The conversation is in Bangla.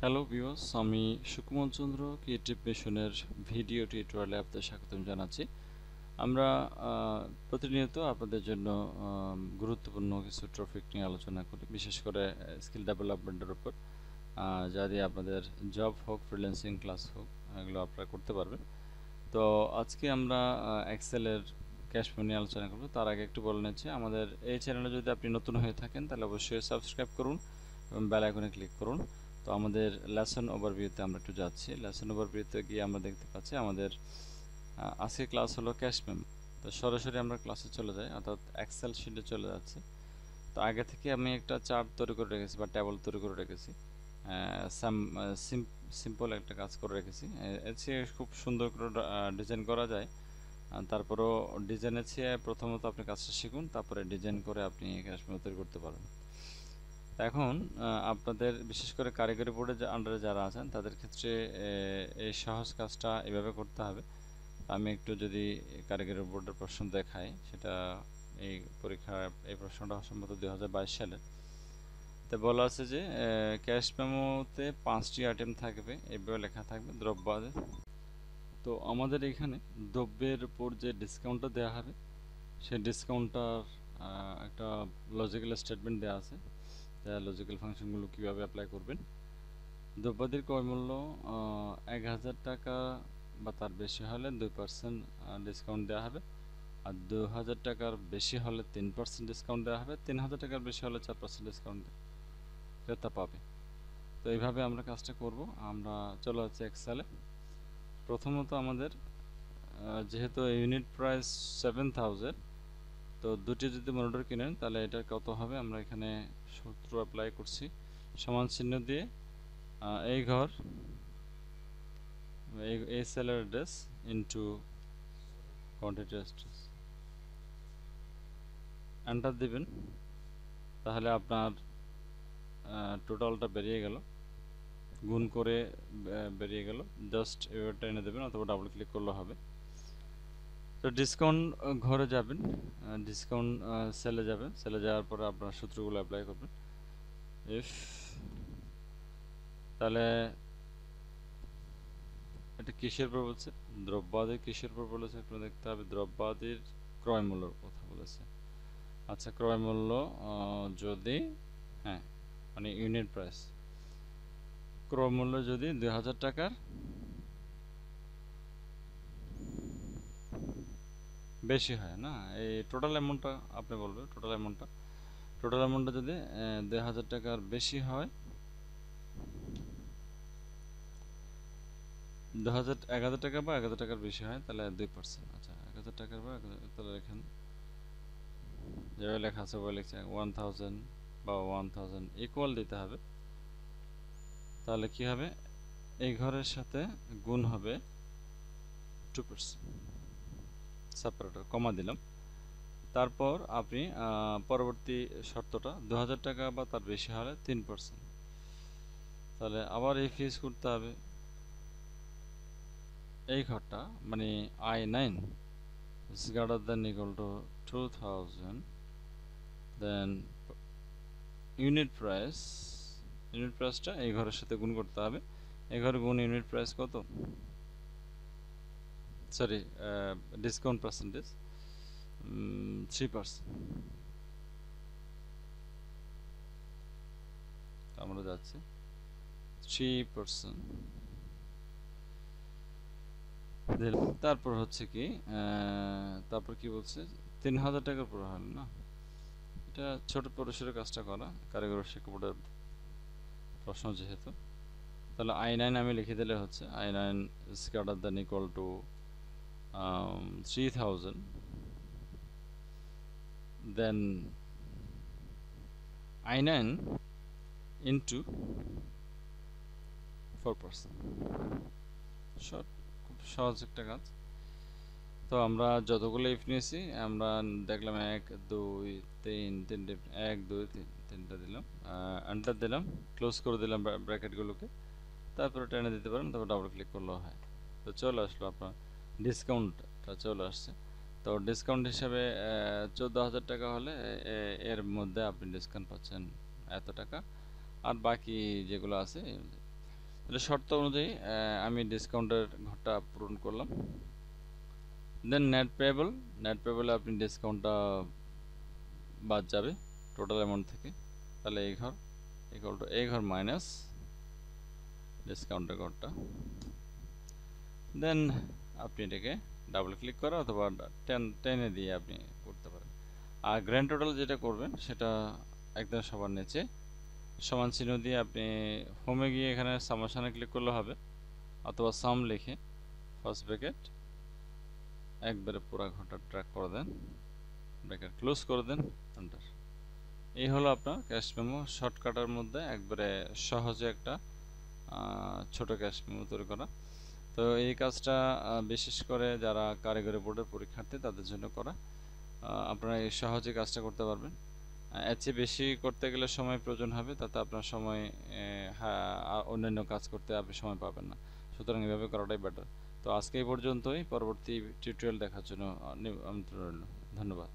হ্যালো ভিউয়ার্স, আমি সুকুমার চন্দ্র ক্রিয়েটিভ মিশনের ভিডিও টিউটোরিয়ালে আপনাদের স্বাগতম জানাচ্ছি। আমরা প্রতিনিয়ত আপনাদের জন্য গুরুত্বপূর্ণ কিছু টপিক নিয়ে আলোচনা করি, বিশেষ করে স্কিল ডেভেলপমেন্টের উপর, যা দিয়ে আপনাদের জব হোক, ফ্রিল্যান্সিং ক্লাস হোক, এগুলো আপনারা করতে পারবেন। তো আজকে আমরা এক্সেলের ক্যাশ ফ্লো নিয়ে আলোচনা করব। তার আগে একটু বলে নিচ্ছি, আমাদের এই চ্যানেলে যদি আপনি নতুন হয়ে থাকেন তাহলে অবশ্যই সাবস্ক্রাইব করুন এবং বেল আইকনে ক্লিক করুন। তো আমাদের লেসন ওভারভিউতে আমরা একটু যাচ্ছি। লেসন ওভারভিউতে গিয়ে আমরা দেখতে পাচ্ছি আমাদের আজকে ক্লাস হলো ক্যাশ মেমো। তো সরাসরি আমরা ক্লাসে চলে যাই, অর্থাৎ এক্সেল শিটে চলে যাচ্ছে। তো আগে থেকে আমি একটা চার্ট তৈরি করে রেখেছি বা টেবল তৈরি করে রেখেছি, সিম্পল একটা কাজ করে রেখেছি। এর চেয়ে খুব সুন্দর করে ডিজাইন করা যায়। তারপরও ডিজাইনের চেয়ে প্রথমত আপনি কাজটা শিখুন, তারপরে ডিজাইন করে আপনি ক্যাশ মেমো তৈরি করতে পারবেন। এখন আপনাদের বিশেষ করে কারিগরি বোর্ডে আন্ডারে যারা আছেন তাদের ক্ষেত্রে এই সহজ কাজটা এভাবে করতে হবে। আমি একটু যদি কারিগরি বোর্ডের প্রশ্ন দেখাই, সেটা এই পরীক্ষার এই প্রশ্নটা সম্ভবত 2022 সালের। তো বলা আছে যে ক্যাশ মেমোতে 5টি আইটেম থাকবে, এভাবে লেখা থাকবে দ্রব্যাদি। তো আমাদের এখানে দ্রব্যের উপর যে ডিসকাউন্টটা দেওয়া হবে সেই ডিসকাউন্টটার একটা লজিক্যাল স্টেটমেন্ট দেওয়া আছে। লজিক্যাল ফাংশনগুলো কীভাবে অ্যাপ্লাই করবেন। দ্রব্যাদির ক্রয় মূল্য 1000 টাকা বা তার বেশি হলে 2% ডিসকাউন্ট দেওয়া হবে, আর 2000 টাকার বেশি হলে 3% ডিসকাউন্ট দেওয়া হবে, 3000 টাকার বেশি হলে 4% ডিসকাউন্ট ক্রেতা পাবে। তো এইভাবে আমরা কাজটা করব। আমরা চলে যাচ্ছি এক্সেলে। প্রথমত আমাদের যেহেতু ইউনিট প্রাইস 7000, তো দুটি যদি মনিটর কিনেন তাহলে এটা কত হবে, আমরা এখানে সূত্র অ্যাপ্লাই করছি, সমান চিহ্ন দিয়ে এই ঘর এই সেলের address into quantity address, enter দিবেন। তাহলে আপনার টোটালটা বেরিয়ে গেল, গুণ করে বেরিয়ে গেল। জাস্ট এবারটা এনে দেবেন অথবা ডাবল ক্লিক করলে হবে। তো ডিসকাউন্ট ঘরে যাবেন, ডিসকাউন্ট সেলে যাবেন, সেলে যাওয়ার পরে আপনার সূত্রগুলো অ্যাপ্লাই করবেন। ইফ তাহলে এটা কিসের উপর বলছে, দ্রব্যাদির কিসের উপর বলেছে একটু দেখতে হবে। দ্রব্যাদির ক্রয় মূল্যের কথা বলেছে। আচ্ছা, ক্রয় মূল্য যদি, হ্যাঁ মানে ইউনিট প্রাইস, ক্রয় মূল্য যদি 2000 টাকার বেশি হয়, না এই টোটাল অ্যামাউন্টটা আপনি বলবেন, টোটাল অ্যামাউন্টটা যদি 2000 টাকার বেশি হয়, 1000 টাকা বা 1000 টাকার বেশি হয় তাহলে 2%। আচ্ছা, 1000 টাকার বা 1000, তাহলে এখানে যেভাবে লেখা আছে ওভাবে লিখছে 1000 বা 1000 ইকুয়াল দিতে হবে। তাহলে কি হবে, এই ঘরের সাথে গুণ হবে 2%, সেপারেটর কমা দিলাম। তারপর আপনি পরবর্তী শর্তটা 2000 টাকা বা তার বেশি হলে 3%। তাহলে আবার এই ফিজ করতে হবে। এই ঘরটা মানে I9 is greater than equal to 2000, then unit প্রাইসটা এই ঘরের সাথে গুণ করতে হবে। এই ঘরে গুণ ইউনিট প্রাইস কত, সরি ডিসকাউন্ট পার্সেন্টেজ 3%। আমরা যাচ্ছি 3%। তারপর হচ্ছে কি, তারপর কি বলছে, 3000 টাকার পুরো হল না। এটা ছোট পরিসরের কাজটা করা, কারিগরি শিক্ষা বোর্ডের প্রশ্ন যেহেতু। তাহলে I9 আমি লিখে দিলে হচ্ছে I9 is greater than equal to 3000, then I9 into 4%। খুব সহজ একটা কাজ। তো আমরা যতগুলো ইফ নিয়েছি আমরা দেখলাম 1 2 3, 3টে 1 2 3 3টা দিলাম, এন্টার দিলাম, ক্লোজ করে দিলাম ব্র্যাকেটগুলোকে, তারপরে টেনে দিতে পারেন, তারপর ডাবল ক্লিক করলেও হয়। তো চলে আসলো আপনার ডিসকাউন্টটা চলে আসছে। তো ডিসকাউন্ট হিসাবে 14,000 টাকা হলে এর মধ্যে আপনি ডিসকাউন্ট পাচ্ছেন এত টাকা, আর বাকি যেগুলো আছে তাহলে শর্ত অনুযায়ী আমি ডিসকাউন্টের ঘরটা পূরণ করলাম। দেন নেট পেয়েবল আপনি ডিসকাউন্টটা বাদ যাবে টোটাল অ্যামাউন্ট থেকে। তাহলে এই ঘর ইকুয়াল টু এই ঘর মাইনাস ডিসকাউন্টের ঘরটা। দেন আপনি এটাকে ডাবল ক্লিক করে অথবা টেনে দিয়ে আপনি করতে পারেন। আর গ্র্যান্ড টোটাল যেটা করবেন সেটা একদম সবার নিচে সমান চিহ্ন দিয়ে আপনি হোমে গিয়ে এখানে সামেশনে ক্লিক করলে হবে, অথবা সাম লিখে ফার্স্ট ব্র্যাকেট একবারে পুরো ঘরটা ট্র্যাক করে দেন, ব্র্যাকেট ক্লোজ করে দেন, এন্টার। এই হলো আপনার ক্যাশ মেমো শর্টকাটের মধ্যে একবারে সহজে একটা ছোট ক্যাশ মেমো তৈরি করা। তো এই কাজটা বিশেষ করে যারা কারিগরি বোর্ডের পরীক্ষার্থী তাদের জন্য করা। আপনারা এই সহজে কাজটা করতে পারবেন। এর চেয়ে বেশি করতে গেলে সময় প্রয়োজন হবে, তাতে আপনার সময় অন্যান্য কাজ করতে আপনি সময় পাবেন না। সুতরাং এভাবে করাটাই বেটার। তো আজকে এই পর্যন্তই, পরবর্তী টিউটোরিয়াল দেখার জন্য আমন্ত্রণ রইল। ধন্যবাদ।